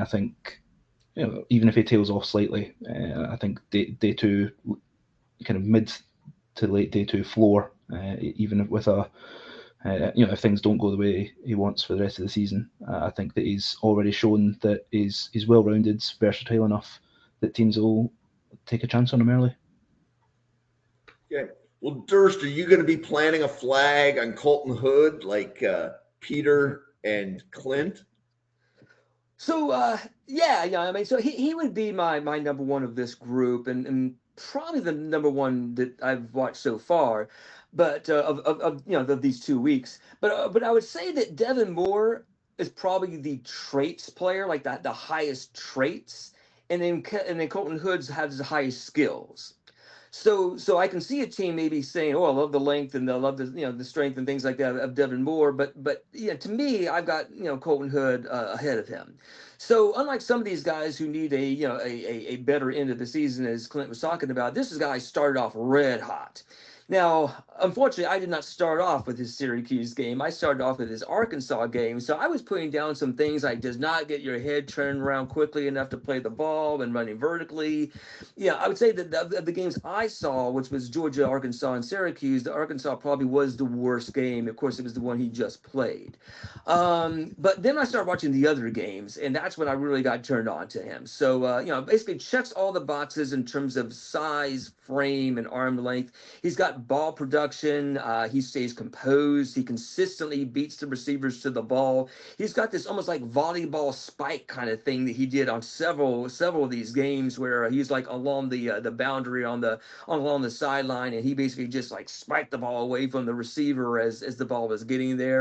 I think, even if he tails off slightly, I think day two, kind of mid to late day two floor, even with if things don't go the way he wants for the rest of the season, I think that he's already shown that he's well rounded, versatile enough that teams will take a chance on him early. Okay. Well, Durst, are you going to be planting a flag on Colton Hood like Peter and Clint? So yeah. I mean, so he would be my number one of this group, and probably the number one that I've watched so far, but of of these 2 weeks. But I would say that Devin Moore is probably the traits player, like the highest traits, and then Colton Hoods has the highest skills. So I can see a team maybe saying, "Oh, I love the length and I love the the strength and things like that of Devin Moore," but yeah, to me, I've got Colton Hood ahead of him. So unlike some of these guys who need a better end of the season, as Clint was talking about, this is a guy started off red hot. Now, unfortunately, I did not start off with his Syracuse game. I started off with his Arkansas game. So I was putting down some things like does not get your head turned around quickly enough to play the ball and running vertically. Yeah, I would say that the games I saw, which was Georgia, Arkansas, and Syracuse, the Arkansas probably was the worst game. Of course, it was the one he just played. But then I started watching the other games, and that's when I really got turned on to him. So, basically checks all the boxes in terms of size, frame, and arm length. He's got ball production. He stays composed. He consistently beats the receivers to the ball. He's got this almost like volleyball spike kind of thing that he did on several of these games where he's like along the boundary along the sideline, and he basically just like spiked the ball away from the receiver as the ball was getting there.